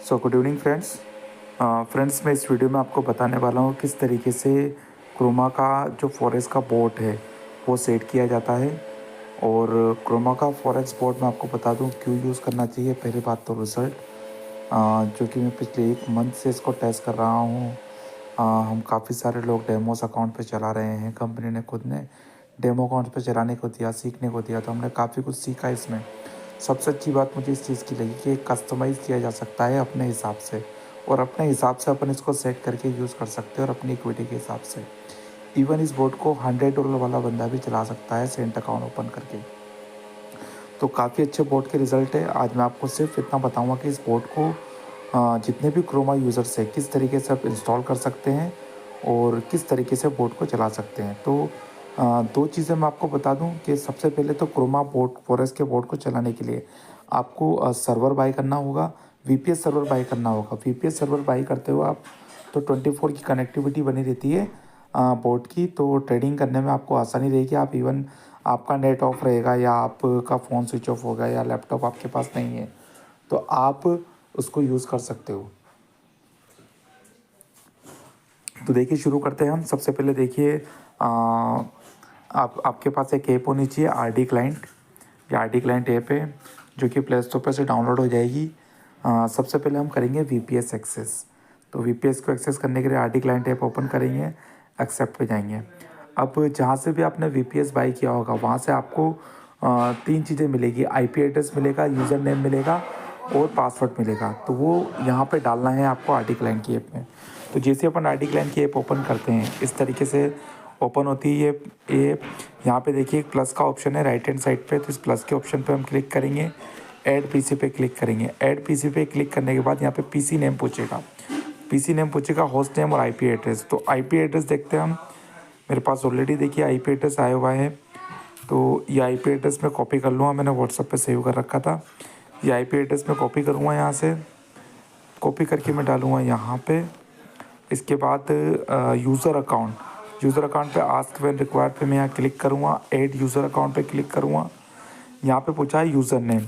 Good evening friends. Friends, मैं इस video में आपको बताने वाला हूँ किस तरीके से क्रोमा का जो फॉरेक्स का बोट है वो सेट किया जाता है। और क्रोमा का फॉरेक्स बोट मैं आपको बता दूँ क्यों यूज़ करना चाहिए। पहली बात तो रिज़ल्ट, जो कि मैं पिछले 1 मंथ से इसको टेस्ट कर रहा हूँ। हम काफ़ी सारे लोग डेमोस अकाउंट पे चला रहे हैं। कंपनी ने खुद ने डेमो अकाउंट पे चलाने को दिया, सीखने को दिया, तो हमने काफ़ी कुछ सीखा इसमें। सबसे अच्छी बात मुझे इस चीज़ की लगी कि कस्टमाइज़ किया जा सकता है अपने हिसाब से, और अपने हिसाब से अपन इसको सेट करके यूज़ कर सकते हैं और अपनी इक्विटी के हिसाब से। इवन इस बोर्ड को $100 वाला बंदा भी चला सकता है सेंट अकाउंट ओपन करके। तो काफ़ी अच्छे बोर्ड के रिज़ल्ट है। आज मैं आपको सिर्फ इतना बताऊंगा कि इस बोर्ड को जितने भी क्रोमा यूज़र्स है किस तरीके से आप इंस्टॉल कर सकते हैं और किस तरीके से बोर्ड को चला सकते हैं। तो 2 चीज़ें मैं आपको बता दूं कि सबसे पहले तो क्रोमा बोर्ड फॉरेस के बोर्ड को चलाने के लिए आपको सर्वर बाय करना होगा, वीपीएस सर्वर बाय करना होगा। वीपीएस सर्वर बाय करते हो आप तो 24 की कनेक्टिविटी बनी रहती है बोर्ड की, तो ट्रेडिंग करने में आपको आसानी रहेगी। आप इवन आपका नेट ऑफ रहेगा या आपका फ़ोन स्विच ऑफ होगा या लैपटॉप आपके पास नहीं है तो आप उसको यूज़ कर सकते हो। तो देखिए, शुरू करते हैं हम। सबसे पहले देखिए, आपके पास एक ऐप होनी चाहिए आरडी क्लाइंट। ये आरडी क्लाइंट ऐप है जो कि प्ले स्टोर पर से डाउनलोड हो जाएगी। सबसे पहले हम करेंगे वीपीएस एक्सेस। तो वीपीएस को एक्सेस करने के लिए आरडी क्लाइंट ऐप ओपन करेंगे, एक्सेप्ट पे जाएंगे। अब जहाँ से भी आपने वीपीएस बाई किया होगा वहाँ से आपको 3 चीज़ें मिलेगी। आईपी एड्रेस मिलेगा, यूज़र नेम मिलेगा और पासवर्ड मिलेगा। तो वो यहाँ पे डालना है आपको आरडी क्लाइंट की ऐप में। तो जैसे अपन आरडी क्लाइंट की ऐप ओपन करते हैं इस तरीके से ओपन होती है ये ऐप। यहाँ पे देखिए एक प्लस का ऑप्शन है राइट हैंड साइड पे, तो इस प्लस के ऑप्शन पे हम क्लिक करेंगे। ऐड पीसी पे क्लिक करेंगे। ऐड पीसी पे क्लिक करने के बाद यहाँ पे पीसी नेम पूछेगा। पीसी नेम पूछेगा, होस्ट नेम और आईपी एड्रेस। तो आईपी एड्रेस देखते हैं हम। मेरे पास ऑलरेडी देखिए आईपी एड्रेस आया हुआ है, तो ये आईपी एड्रेस मैं कॉपी कर लूँगा। मैंने व्हाट्सएप पे सेव कर रखा था। ये आईपी एड्रेस मैं कॉपी करूँगा, यहाँ से कॉपी करके मैं डालूँगा यहाँ पे। इसके बाद यूज़र अकाउंट पे आस्क व्हेन रिक्वायर्ड पे मैं यहाँ क्लिक करूँगा। ऐड यूज़र अकाउंट पे क्लिक करूँगा। यहाँ पे पूछा है यूज़र नेम,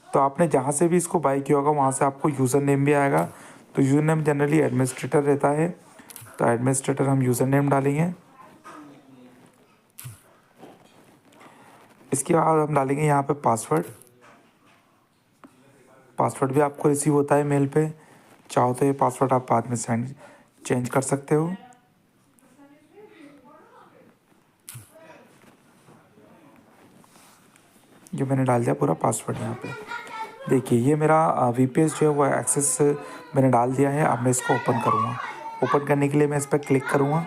तो आपने जहाँ से भी इसको बाई किया होगा वहाँ से आपको यूज़र नेम भी आएगा। तो यूज़र नेम जनरली एडमिनिस्ट्रेटर रहता है, तो एडमिनिस्ट्रेटर हम यूज़र नेम डालेंगे। इसके बाद हम डालेंगे यहाँ पे पासवर्ड। पासवर्ड भी आपको रिसीव होता है मेल पे। चाहो तो ये पासवर्ड आप बाद में चेंज कर सकते हो। जो मैंने डाल दिया पूरा पासवर्ड यहाँ पे। देखिए ये मेरा वीपीएस जो है वो एक्सेस मैंने डाल दिया है। अब मैं इसको ओपन करूँगा। ओपन करने के लिए मैं इस पर क्लिक करूँगा,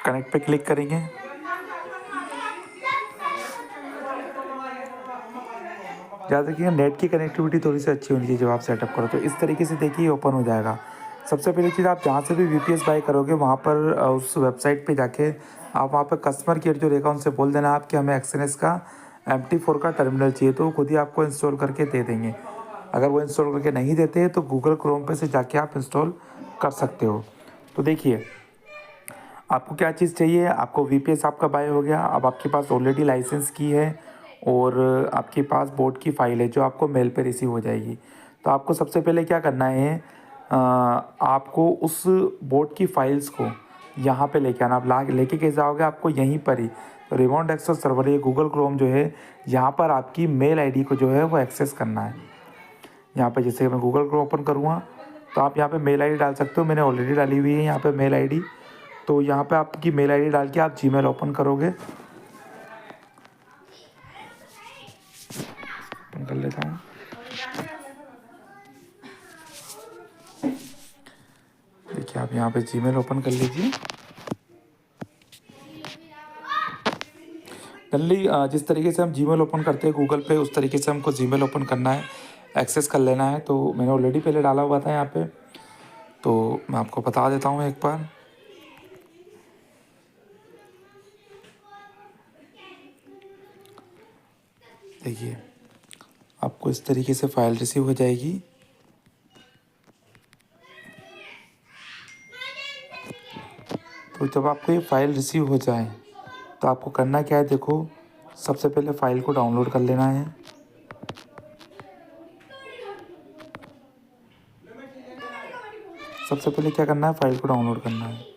कनेक्ट पे क्लिक करेंगे। याद रखिएगा नेट की कनेक्टिविटी थोड़ी सी अच्छी होनी चाहिए जब आप सेटअप करो। तो इस तरीके से देखिए ओपन हो जाएगा। सबसे पहली चीज़, आप जहाँ से भी वीपीएस बाय करोगे वहाँ पर उस वेबसाइट पे जाके आप वहाँ पे कस्टमर केयर जो रहेगा उनसे बोल देना आप कि हमें एक्सएनएस का MT4 का टर्मिनल चाहिए, तो वो खुद ही आपको इंस्टॉल करके दे देंगे। अगर वो इंस्टॉल करके नहीं देते हैं तो गूगल क्रोम पे से जाके आप इंस्टॉल कर सकते हो। तो देखिए आपको क्या चीज़ चाहिए। आपको वीपीएस आपका बाय हो गया। अब आपके पास ऑलरेडी लाइसेंस की है और आपके पास बोर्ड की फ़ाइल है जो आपको मेल पे रिसीव हो जाएगी। तो आपको सबसे पहले क्या करना है, आपको उस बोर्ड की फ़ाइल्स को यहाँ पे लेके आना। आप लेके कैसे आओगे, आपको यहीं पर ही तो रिमोट एक्सेस सर्वर, ये गूगल क्रोम जो है, यहाँ पर आपकी मेल आईडी को जो है वो एक्सेस करना है। यहाँ पे जैसे मैं गूगल क्रोम ओपन करूँगा तो आप यहाँ पे मेल आईडी डाल सकते हो। मैंने ऑलरेडी डाली हुई है यहाँ पे मेल आईडी। तो यहाँ पे आपकी मेल आईडी डाल के आप जीमेल ओपन करोगे। ओपन कर लेता हूँ। देखिए आप यहाँ पे जीमेल ओपन कर लीजिए। जनरली जिस तरीके से हम जीमेल ओपन करते हैं गूगल पे, उस तरीके से हमको जीमेल ओपन करना है, एक्सेस कर लेना है। तो मैंने ऑलरेडी पहले डाला हुआ था यहाँ पे, तो मैं आपको बता देता हूँ एक बार। देखिए आपको इस तरीके से फ़ाइल रिसीव हो जाएगी। तो जब आपको ये फ़ाइल रिसीव हो जाए तो आपको करना क्या है, देखो सबसे पहले फ़ाइल को डाउनलोड कर लेना है। सबसे पहले क्या करना है, फाइल को डाउनलोड करना है।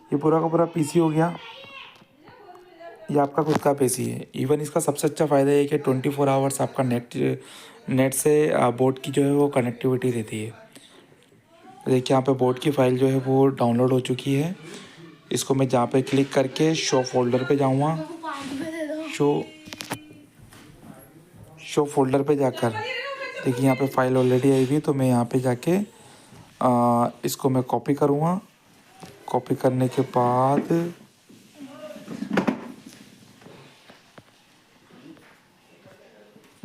ये पूरा का पूरा पीसी हो गया। ये आपका खुद का पीसी है। इवन इसका सबसे अच्छा फ़ायदा ये है कि 24 आवर्स आपका नेट से बोर्ड की जो है वो कनेक्टिविटी रहती है। देखिए यहाँ पे बोर्ड की फ़ाइल जो है वो डाउनलोड हो चुकी है। इसको मैं जहाँ पे क्लिक करके शो फोल्डर पे जाऊँगा, शो फोल्डर पे जाकर देखिए यहाँ पे फ़ाइल ऑलरेडी आई हुई है। तो मैं यहाँ पे जाके इसको मैं कॉपी करूँगा। कॉपी करने के बाद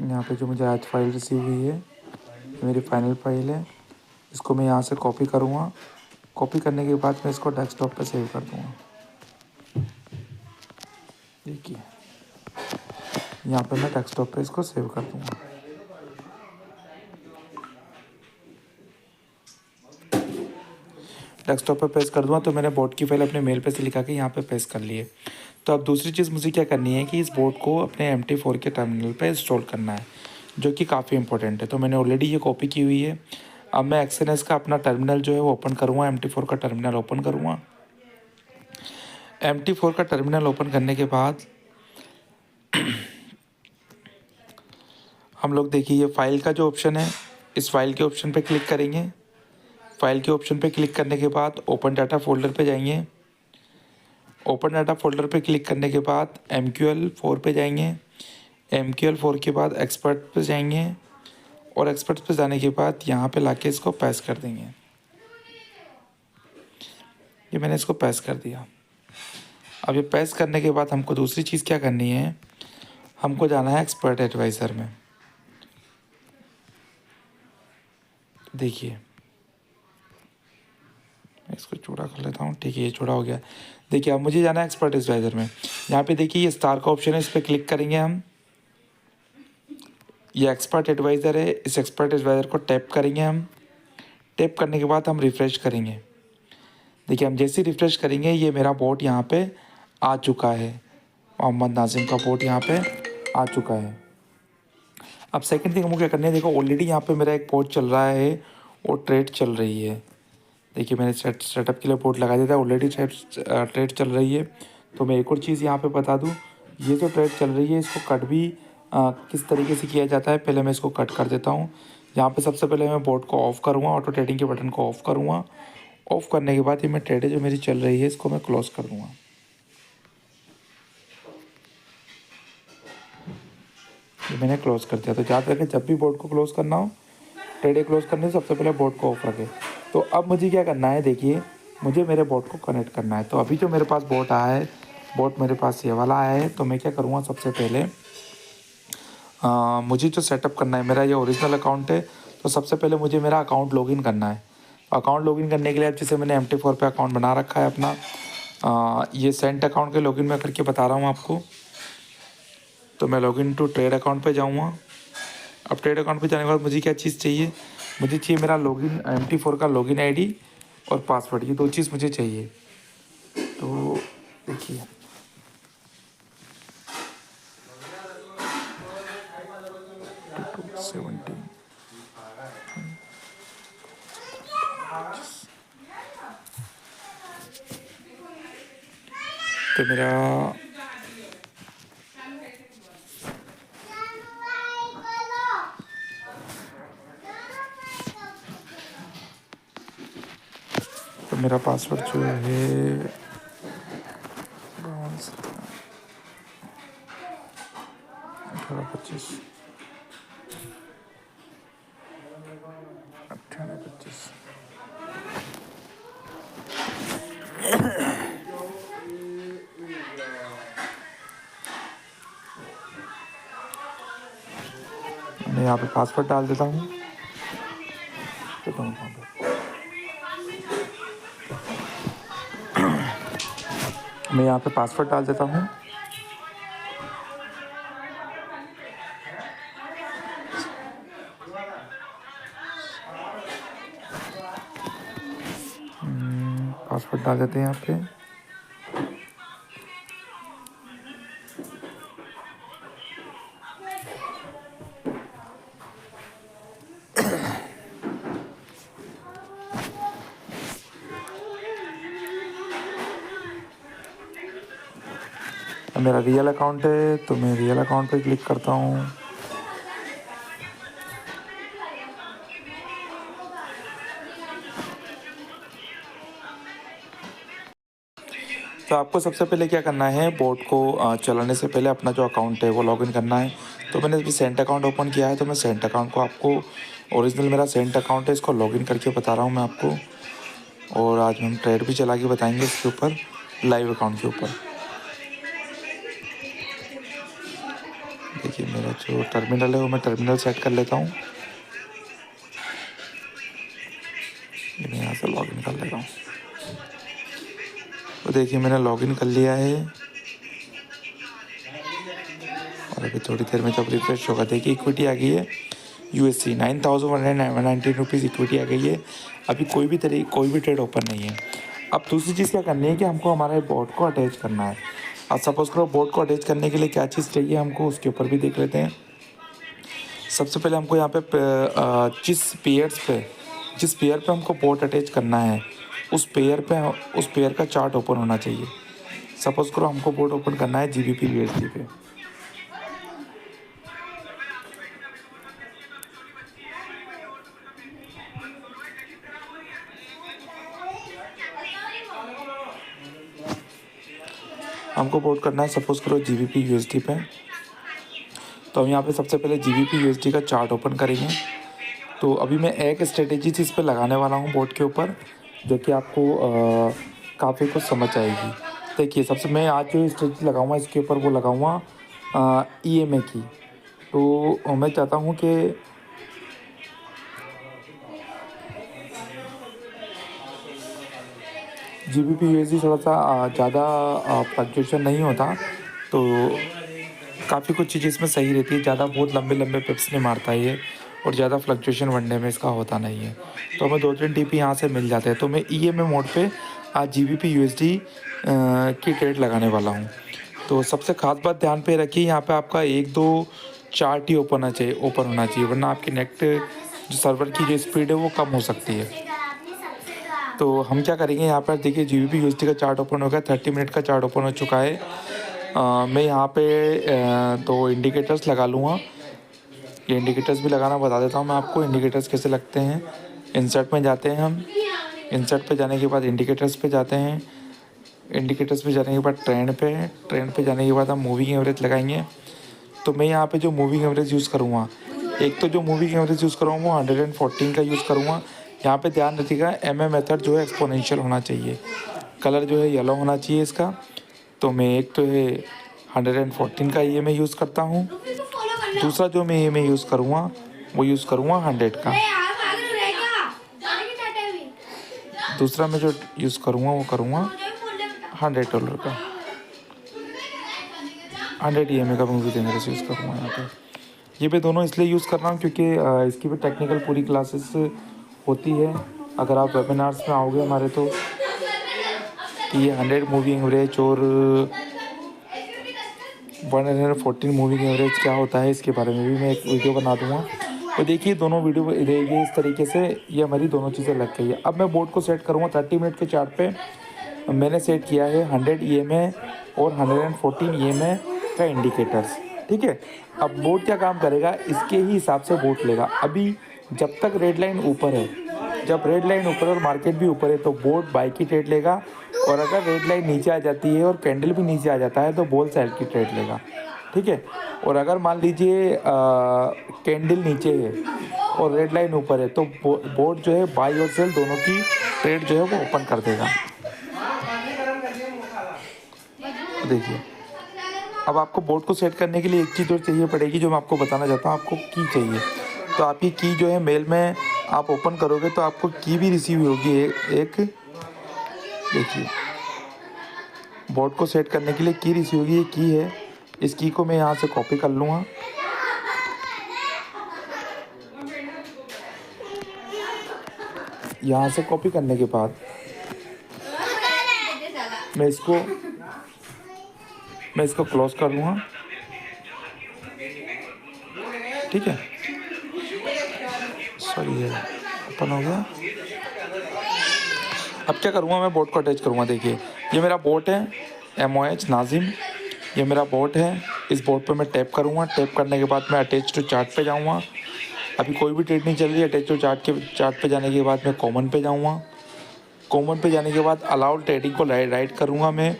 यहाँ पे जो मुझे आज फाइल रिसीव हुई है, मेरी फाइनल फाइल है, इसको मैं यहाँ से कॉपी करूँगा। कॉपी करने के बाद मैं इसको डेस्कटॉप पे सेव कर दूँगा। देखिए यहाँ पे मैं डेस्कटॉप पे इसको सेव कर दूँगा। डेस्कटॉप पे पेस्ट कर दूँगा तो मैंने बोर्ड की फाइल अपने मेल पे से लिखा के यहाँ पे पेस्ट कर लिए। तो अब दूसरी चीज़ मुझे क्या करनी है कि इस बोर्ड को अपने MT4 के टर्मिनल पे इंस्टॉल करना है, जो कि काफ़ी इंपॉर्टेंट है। तो मैंने ऑलरेडी ये कॉपी की हुई है। अब मैं XNS का अपना टर्मिनल जो है वो ओपन करूँगा, MT4 का टर्मिनल ओपन करूँगा। MT4 का टर्मिनल ओपन करने के बाद हम लोग देखिए ये फाइल का जो ऑप्शन है, इस फाइल के ऑप्शन पे क्लिक करेंगे। फाइल के ऑप्शन पे क्लिक करने के बाद ओपन डाटा फोल्डर पे जाएंगे। ओपन डाटा फोल्डर पे क्लिक करने के बाद MQL4 पे जाएंगे। MQL4 के बाद एक्सपर्ट पे जाएंगे और एक्सपर्ट पे जाने के बाद यहाँ पे लाके इसको पेस्ट कर देंगे। ये मैंने इसको पेस्ट कर दिया। अब ये पेस्ट करने के बाद हमको दूसरी चीज़ क्या करनी है, हमको जाना है एक्सपर्ट एडवाइज़र में। देखिए इसको चौड़ा कर लेता हूँ। ठीक है, ये चौड़ा हो गया। देखिए अब मुझे जाना है एक्सपर्ट एडवाइज़र में। यहाँ पे देखिए ये स्टार का ऑप्शन है, इस पर क्लिक करेंगे हम। ये एक्सपर्ट एडवाइज़र है, इस एक्सपर्ट एडवाइज़र को टैप करेंगे हम। टैप करने के बाद हम रिफ़्रेश करेंगे। देखिए हम जैसे ही रिफ़्रेश करेंगे ये मेरा बोर्ड यहाँ पे आ चुका है। मोहम्मद नाजिम का बोर्ड यहाँ पे आ चुका है। अब सेकंड थिंग हमको क्या करना है, देखो ऑलरेडी यहाँ पे मेरा एक बोर्ड चल रहा है और ट्रेड चल रही है। देखिए मैंने सेटअप के लिए बोर्ड लगा दिया था, ऑलरेडी ट्रेड चल रही है। तो मैं एक और चीज़ यहाँ पे बता दूँ, ये जो ट्रेड चल रही है इसको कट भी किस तरीके से किया जाता है, पहले मैं इसको कट कर देता हूँ। यहाँ पे सबसे पहले मैं बोर्ड को ऑफ़ करूँगा, ऑटो ट्रेडिंग के बटन को ऑफ़ करूँगा। ऑफ़ करने के बाद ये मैं ट्रेड जो मेरी चल रही है इसको मैं क्लोज़ कर दूँगा। ये मैंने क्लोज़ कर दिया। तो याद रखें जब भी बोर्ड को क्लोज़ करना हो, ट्रेड क्लोज़ करने से सबसे पहले बोर्ड को ऑफ रखें। तो अब मुझे क्या करना है, देखिए मुझे मेरे बोर्ड को कनेक्ट करना है। तो अभी जो मेरे पास बोर्ड आया है, बोर्ड मेरे पास ये वाला आया है। तो मैं क्या करूँगा, सबसे पहले मुझे जो सेटअप करना है, मेरा ये ओरिजिनल अकाउंट है। तो सबसे पहले मुझे मेरा अकाउंट लॉगिन करना है। अकाउंट लॉगिन करने के लिए जैसे मैंने MT4 पे अकाउंट बना रखा है अपना, ये सेंट अकाउंट के लॉगिन मैं करके बता रहा हूँ आपको। तो मैं लॉगिन टू ट्रेड अकाउंट पे जाऊँगा। अब ट्रेड अकाउंट पे जाने के बाद मुझे क्या चीज़ चाहिए, मुझे चाहिए मेरा लॉगिन MT4 का लॉगिन ID और पासवर्ड, ये दो चीज़ मुझे चाहिए। तो देखिए तो मेरा पासवर्ड जो है 1825 1825। मैं यहाँ पे पासवर्ड डाल देता हूँ। मैं यहाँ पे पासवर्ड डाल देता हूँ। पासवर्ड डाल देते हैं यहाँ पे। मेरा रियल अकाउंट है तो मैं रियल अकाउंट पे क्लिक करता हूँ। तो आपको सबसे पहले क्या करना है, बोट को चलाने से पहले अपना जो अकाउंट है वो लॉगिन करना है। तो मैंने अभी सेंट अकाउंट ओपन किया है, तो मैं सेंट अकाउंट को आपको, ओरिजिनल मेरा सेंट अकाउंट है, इसको लॉगिन करके बता रहा हूँ मैं आपको। और आज हम ट्रेड भी चला के बताएंगे इसके ऊपर, लाइव अकाउंट के ऊपर। देखिए मेरा जो टर्मिनल है वो मैं टर्मिनल सेट कर लेता हूँ। मैं यहाँ से लॉगिन कर लेता हूँ। तो देखिए मैंने लॉगिन कर लिया है और अभी थोड़ी देर में जब रिफ्रेश होगा देखिए इक्विटी आ गई है USD 9,119 रुपीज़ इक्विटी आ गई है। अभी कोई भी ट्रेड ओपन नहीं है। अब दूसरी चीज़ क्या करनी है कि हमको हमारे बोट को अटैच करना है। अब सपोज़ करो बोट को अटैच करने के लिए क्या चीज़ चाहिए हमको, उसके ऊपर भी देख लेते हैं। सबसे पहले हमको यहाँ पे जिस पेयर पे हमको बोट अटैच करना है उस पेयर का चार्ट ओपन होना चाहिए। सपोज़ करो हमको बोट ओपन करना है GBP USD पे। हमको बोट करना है सपोज़ करो GBP USD पे। तो हम यहाँ पे सबसे पहले GBP USD का चार्ट ओपन करेंगे। तो अभी मैं एक स्ट्रेटेजी इस पर लगाने वाला हूँ बोट के ऊपर, जो कि आपको काफ़ी कुछ समझ आएगी। देखिए सबसे मैं आज जो स्ट्रेटेजी लगाऊंगा इसके ऊपर वो लगाऊंगा EMA की। तो मैं चाहता हूँ कि GBP USD थोड़ा सा ज़्यादा फ्लक्चुएशन नहीं होता, तो काफ़ी कुछ चीज़ें इसमें सही रहती है। ज़्यादा बहुत लंबे लंबे पिप्स नहीं मारता है ये, और ज़्यादा फ्लक्चुएशन वनडे में इसका होता नहीं है। तो हमें 2-3 TP यहाँ से मिल जाते हैं। तो मैं EMA मोड पे आज GBP USD की ट्रेड लगाने वाला हूँ। तो सबसे खास बात ध्यान पे रखिए, यहाँ पे आपका 1-2 चार्ट ही ओपन होना चाहिए, वरना आपकी नेट जो सर्वर की जो स्पीड है वो कम हो सकती है। तो हम क्या करेंगे, यहाँ पर देखिए GBP USD का चार्ट ओपन हो गया, 30 मिनट का चार्ट ओपन हो चुका है। मैं यहाँ पे 2 इंडिकेटर्स लगा लूँगा। ये इंडिकेटर्स भी लगाना बता देता हूँ मैं आपको, इंडिकेटर्स कैसे लगते हैं। इंसर्ट में जाते हैं हम, इंसर्ट पे जाने के बाद इंडिकेटर्स पे जाते हैं, इंडिकेटर्स पे जाने के बाद ट्रेंड पे जाने के बाद हम मूविंग एवरेज लगाएंगे। तो मैं यहाँ पे जो मूविंग एवरेज यूज़ करूँगा, एक तो जो मूविंग एवरेज यूज़ करूँगा वो 114 का यूज़ करूँगा। यहाँ पे ध्यान रखिएगा MM मेथड जो है एक्सपोनेंशियल होना चाहिए, कलर जो है येलो होना चाहिए इसका। तो मैं एक तो है 114 का EMA यूज़ करता हूँ, दूसरा जो मैं EMA यूज़ करूँगा वो यूज़ करूँगा 100 का। दूसरा मैं जो यूज़ करूँगा वो करूँगा $100 का, 100 EMA का मूवी एवरेज यूज़ करूँगा यहाँ पे। ये मैं दोनों इसलिए यूज़ कर रहा हूँ क्योंकि इसकी भी टेक्निकल पूरी क्लासेस होती है। अगर आप वेबिनार्स में आओगे हमारे तो कि 100 मूविंग एवरेज और 114 मूविंग एवरेज क्या होता है इसके बारे में भी मैं एक वीडियो बना दूँगा। तो देखिए दोनों वीडियो देखिए इस तरीके से ये हमारी दोनों चीज़ें लग गई है। अब मैं बोर्ड को सेट करूँगा 30 मिनट के चार्ट पे। मैंने सेट किया है 100 EMA और 114 EMA का इंडिकेटर्स, ठीक है। अब बोर्ड क्या काम करेगा, इसके ही हिसाब से बोर्ड लेगा। अभी जब तक रेड लाइन ऊपर है, जब रेड लाइन ऊपर और मार्केट भी ऊपर है तो बोर्ड बाई की ट्रेड लेगा, और अगर रेड लाइन नीचे आ जाती है और कैंडल भी नीचे आ जाता है तो बोर्ड सेल की ट्रेड लेगा, ठीक है। और अगर मान लीजिए कैंडल नीचे है और रेड लाइन ऊपर है तो बोर्ड जो है बाई और सेल दोनों की ट्रेड जो है वो ओपन कर देगा। देखिए अब आपको बोर्ड को सेट करने के लिए एक चीज़ और चाहिए पड़ेगी जो मैं आपको बताना चाहता हूँ, आपको की चाहिए। तो आपकी की जो है मेल में आप ओपन करोगे तो आपको की भी रिसीव होगी एक देखिए बोर्ड को सेट करने के लिए की रिसीव होगी, ये की है। इस की को मैं यहाँ से कॉपी कर लूँगा, यहाँ से कॉपी करने के बाद मैं इसको क्लोज कर लूँगा, ठीक है। सॉरी ये ओपन हो गया। अब क्या करूँगा, मैं बोट को अटैच करूँगा। देखिए ये मेरा बोट है MOH नाजिम, ये मेरा बोर्ड है, इस बोर्ड पे मैं टैप करूँगा। टैप करने के बाद मैं अटैच टू चार्ट पे जाऊँगा। अभी कोई भी ट्रेड नहीं चल रही है। अटैच टू चार्ट पे जाने के बाद मैं कॉमन पे जाऊँगा। कॉमन पे जाने के बाद अलाउ ट्रेडिंग को राइट करूँगा मैं।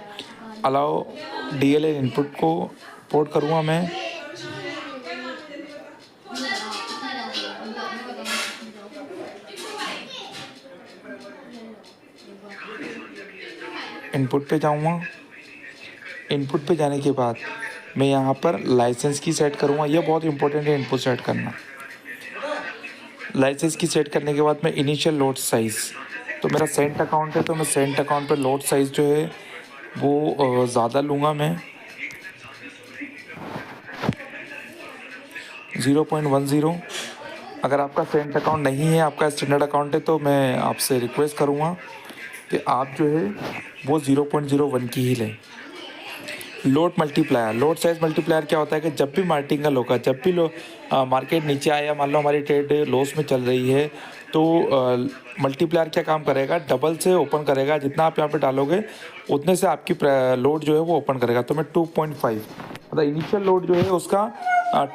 अलाउ DLL इनपुट को पोर्ट करूँगा मैं। इनपुट पे जाऊँगा। इनपुट पे जाने के बाद मैं यहाँ पर लाइसेंस की सेट करूँगा। ये बहुत इंपॉर्टेंट है इनपुट सेट करना। लाइसेंस की सेट करने के बाद मैं इनिशियल लोड साइज़, तो मेरा सेंट अकाउंट है तो मैं सेंट अकाउंट पर लोड साइज़ जो है वो ज़्यादा लूँगा मैं 0.10। अगर आपका सेंट अकाउंट नहीं है, आपका स्टैंडर्ड अकाउंट है, तो मैं आपसे रिक्वेस्ट करूँगा कि आप जो है वो 0.01 की ही लें। Load multiplier, load size multiplier क्या होता है कि जब भी मार्टिंगल होगा, जब भी मार्केट नीचे आया, मान लो हमारी ट्रेड लॉस में चल रही है, तो मल्टीप्लायर क्या काम करेगा, डबल से ओपन करेगा। जितना आप यहाँ पे डालोगे उतने से आपकी लोड जो है वो ओपन करेगा। तो मैं 2.5 मतलब इनिशियल लोड जो है उसका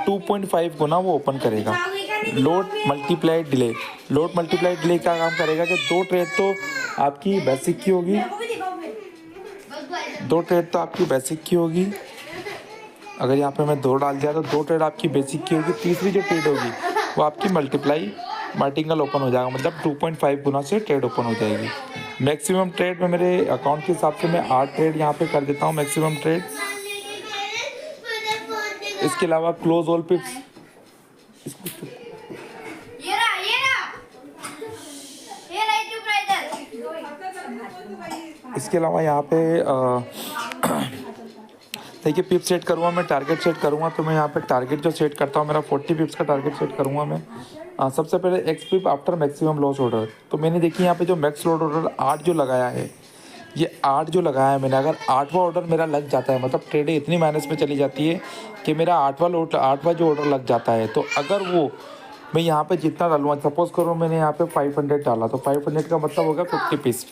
2.5 गुना वो ओपन करेगा। Load multiply delay, load multiply delay क्या काम करेगा कि दो ट्रेड तो आपकी बेसिक की होगी, दो ट्रेड तो आपकी बेसिक की होगी। अगर यहाँ पे मैं 2 डाल दिया तो 2 ट्रेड आपकी बेसिक की होगी। तीसरी जो ट्रेड होगी वो आपकी मल्टीप्लाई मार्टिंगल ओपन हो जाएगा, मतलब 2.5 गुना से ट्रेड ओपन हो जाएगी। मैक्सिमम ट्रेड में मेरे अकाउंट के हिसाब से मैं 8 ट्रेड यहाँ पे कर देता हूँ मैक्सिमम ट्रेड। इसके अलावा क्लोज ऑल पिप्स, इसके अलावा यहाँ पे देखिए पिप सेट करूँगा मैं, टारगेट सेट करूँगा। तो मैं यहाँ पे टारगेट जो सेट करता हूँ मेरा 40 पिप्स का टारगेट सेट करूँगा मैं। सबसे पहले एक्स पिप आफ्टर मैक्सिमम लॉस ऑर्डर। तो मैंने देखिए यहाँ पे जो मैक्स लॉस ऑर्डर 8 जो लगाया है, ये 8 जो लगाया है मैंने, अगर 8वां ऑर्डर मेरा लग जाता है, मतलब ट्रेडें इतनी माइनस में चली जाती है कि मेरा 8वां जो ऑर्डर लग जाता है, तो अगर वो मैं यहाँ पे जितना डालूँगा, सपोज करो मैंने यहाँ पे 500 डाला, तो 500 का मतलब होगा 50 पीस।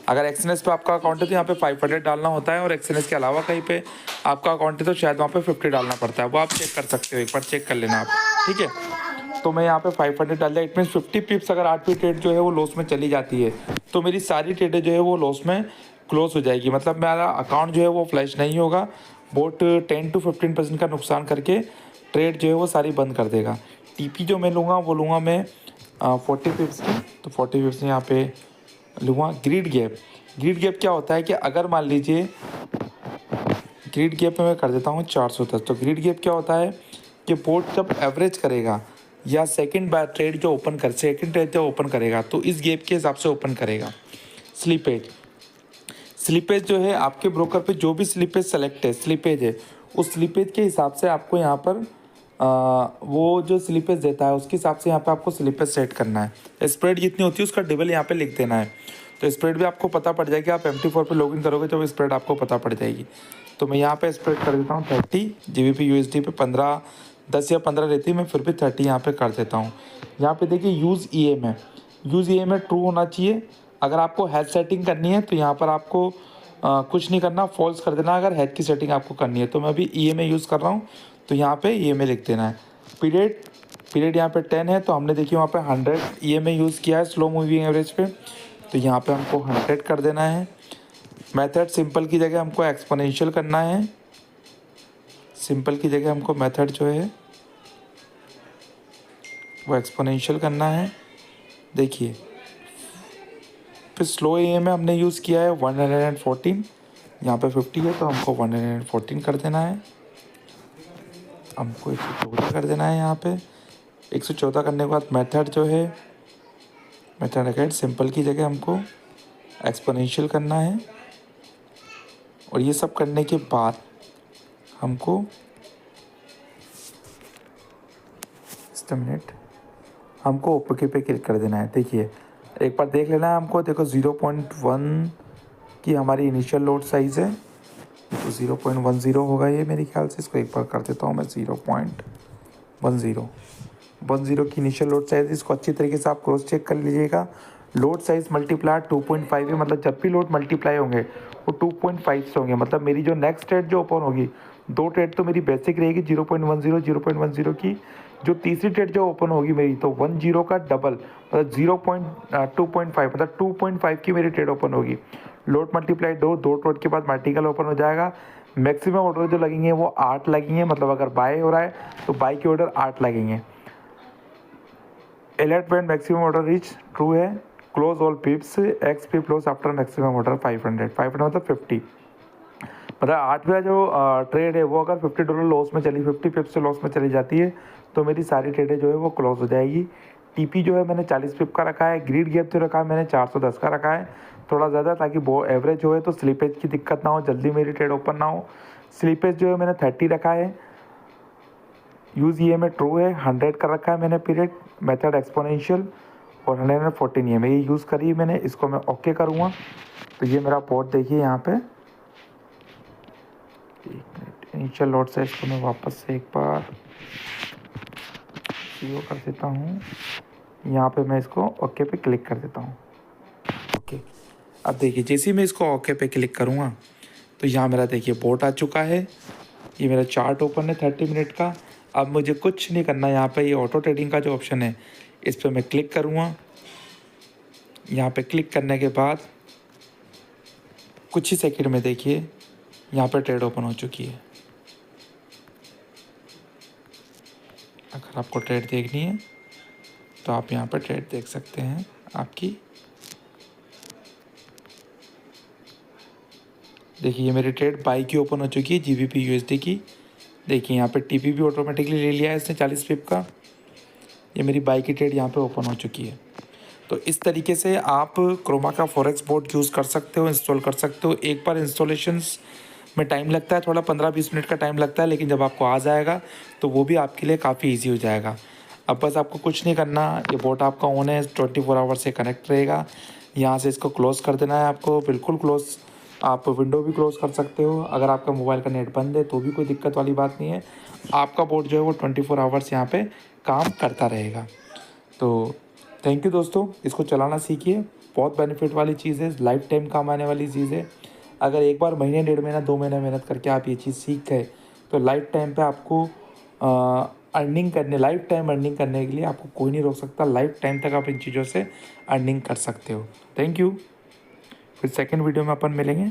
अगर एक्सएनएस पे आपका अकाउंट है तो यहाँ पे 500 डालना होता है, और एक्सएनएस के अलावा कहीं पे आपका अकाउंट है तो शायद वहाँ पे 50 डालना पड़ता है। वो आप चेक कर सकते हो, एक बार चेक कर लेना आप, ठीक है। तो मैं यहाँ पे 500 डाल दिया। इट मीन्स 50 पिप्स अगर 8वीं ट्रेड जो है वो लॉस में चली जाती है, तो मेरी सारी ट्रेडें जो है वो लॉस में क्लोज हो जाएगी। मतलब मेरा अकाउंट जो है वो फ्लैश नहीं होगा। बोट 10 to 15% का नुकसान करके ट्रेड जो है वो सारी बंद कर देगा। टीपी जो मैं लूँगा वो लूँगा मैं 40 पिप्स की। तो 40 पिप्स यहाँ पे लूँगा। ग्रीड गैप, ग्रीड गैप क्या होता है कि अगर मान लीजिए ग्रीड गैप में मैं कर देता हूँ 410। तो ग्रीड गैप क्या होता है कि बोट जब एवरेज करेगा या सेकंड बार ट्रेड जो ओपन कर सेकंड ट्रेड जो ओपन करेगा, तो इस गैप के हिसाब से ओपन करेगा। स्लिपेज, स्लिपेज जो है आपके ब्रोकर पे जो भी स्लिपेज सेलेक्ट है, स्लिपेज है, उस स्लिपेज के हिसाब से आपको यहाँ पर वो जो स्लिपेज देता है उसके हिसाब से यहाँ पे आपको स्लिपेज सेट करना है। स्प्रेड जितनी होती है उसका डबल यहाँ पे लिख देना है। तो स्प्रेड भी आपको पता पड़ जाएगी। आप MT4 पे लॉगिन करोगे तो स्प्रेड आपको पता पड़ जाएगी। तो मैं यहाँ पे स्प्रेड कर देता हूँ 30 GBP USD पे 15 10 या 15 रहती है, मैं फिर भी 30 यहाँ पे कर देता हूँ। यहाँ पे देखिए use EMA, use EMA true होना चाहिए। अगर आपको हैच सेटिंग करनी है तो यहाँ पर आपको कुछ नहीं करना, फॉल्स कर देना अगर हैच की सेटिंग आपको करनी है। तो मैं अभी EMA यूज़ कर रहा हूँ, तो यहाँ पे EMA लिख देना है। पीरियड यहाँ पे 10 है, तो हमने देखिए वहाँ पे 100 EMA यूज़ किया है स्लो मूविंग एवरेज पे, तो यहाँ पे हमको 100 कर देना है। मेथड सिंपल की जगह हमको एक्सपोनेंशियल करना है। सिंपल की जगह हमको मेथड जो है वो एक्सपोनेंशियल करना है। देखिए फिर स्लो EMA हमने यूज़ किया है 114, यहाँ पे 50 है तो हमको 114 कर देना है। हमको 114 कर देना है। यहाँ पे 114 करने के बाद मेथड जो है मेथड अगेन सिंपल की जगह हमको एक्सपोनेंशियल करना है। और ये सब करने के बाद हमको मिनट हमको ओके पे क्लिक कर देना है। देखिए एक बार देख लेना है हमको। देखो 0.1 की हमारी इनिशियल लोड साइज़ है, तो 0.10 होगा ये मेरे ख्याल से। इसको एक बार कर देता हूँ मैं 0.10 की इनिशियल लोड साइज़। इसको अच्छी तरीके से आप क्रॉस चेक कर लीजिएगा। लोड साइज मल्टीप्लाई 2.5 है, मतलब जब भी लोड मल्टीप्लाई होंगे वो 2.5 से होंगे। मतलब मेरी जो नेक्स्ट ट्रेड जो ओपन होगी, 2 ट्रेड तो मेरी बेसिक रहेगी 0.10 0.10 की। जो तीसरी ट्रेड जो ओपन होगी मेरी, तो 10 का डबल मतलब 2.5 मतलब 2.5 की मेरी ट्रेड ओपन होगी। लोड मल्टीप्लाई 2 ट्रेड के बाद मल्टीकल ओपन हो जाएगा। मैक्सिमम ऑर्डर जो लगेंगे वो 8 लगेंगे, मतलब अगर बाय हो रहा है तो बाय के ऑर्डर 8 लगेंगे। Alert when maximum order reach true है। Close all pips X P close after maximum order 500 मतलब 50। मतलब 8वां जो ट्रेड है वो अगर $50 लॉस में चली, 50 पिप से लॉस में चली जाती है तो मेरी सारी ट्रेडें जो है वो क्लोज हो जाएगी। टीपी जो है मैंने 40 पिप का रखा है। ग्रीड गैप जो रखा है मैंने 410 का रखा है, थोड़ा ज़्यादा, ताकि वो एवरेज हो है तो स्लीपेज की दिक्कत ना हो, जल्दी मेरी ट्रेड ओपन ना हो। स्लीपेज जो है मैंने 30 रखा है। यूज़ ई में ट्रू है। 100 का रखा है मैंने पीरियड, मेथड एक्सपोनेंशियल, और 114 ई ये यूज़ करी मैंने। इसको मैं ओके करूँगा तो ये मेरा पोर्ट देखिए यहाँ पे। इनिशियल लोड से इसको मैं वापस से एक बार सीओ कर देता हूँ। यहाँ पे मैं इसको ओके पे क्लिक कर देता हूँ। ओके, अब देखिए जैसे ही मैं इसको ओके पे क्लिक करूँगा तो यहाँ मेरा देखिए बोर्ड आ चुका है। ये मेरा चार्ट ओपन है 30 मिनट का। अब मुझे कुछ नहीं करना, यहाँ पे ये ऑटो ट्रेडिंग का जो ऑप्शन है इस पर मैं क्लिक करूँगा। यहाँ पे क्लिक करने के बाद कुछ ही सेकंड में देखिए यहाँ पे ट्रेड ओपन हो चुकी है। अगर आपको ट्रेड देखनी है तो आप यहाँ पे ट्रेड देख सकते हैं आपकी। देखिए ये मेरी ट्रेड बाई की ओपन हो चुकी है, GBP USD की। देखिए यहाँ पे TP भी ऑटोमेटिकली ले लिया है इसने 40 पिप का। ये मेरी बाई की ट्रेड यहाँ पे ओपन हो चुकी है। तो इस तरीके से आप क्रोमा का फॉरेक्स बोर्ड यूज़ कर सकते हो, इंस्टॉल कर सकते हो। एक बार इंस्टॉलेशंस में टाइम लगता है, थोड़ा 15-20 मिनट का टाइम लगता है, लेकिन जब आपको आ जाएगा तो वो भी आपके लिए काफ़ी ईजी हो जाएगा। अब बस आपको कुछ नहीं करना, ये बोर्ड आपका ऑन है, 24 आवर से कनेक्ट रहेगा। यहाँ से इसको क्लोज़ कर देना है आपको, बिल्कुल क्लोज़। आप विंडो भी क्लोज़ कर सकते हो। अगर आपका मोबाइल का नेट बंद है तो भी कोई दिक्कत वाली बात नहीं है। आपका बोर्ड जो है वो 24 आवर्स यहाँ पे काम करता रहेगा। तो थैंक यू दोस्तों, इसको चलाना सीखिए। बहुत बेनिफिट वाली चीज़ है, लाइफ टाइम काम आने वाली चीज़ है। अगर एक बार महीने, 1.5 महीना, 2 महीने मेहनत करके आप ये चीज़ सीख गए तो लाइफ टाइम पे आपको लाइफ टाइम अर्निंग करने के लिए आपको कोई नहीं रोक सकता। लाइफ टाइम तक आप इन चीज़ों से अर्निंग कर सकते हो। Thank you. फिर सेकंड वीडियो में अपन मिलेंगे।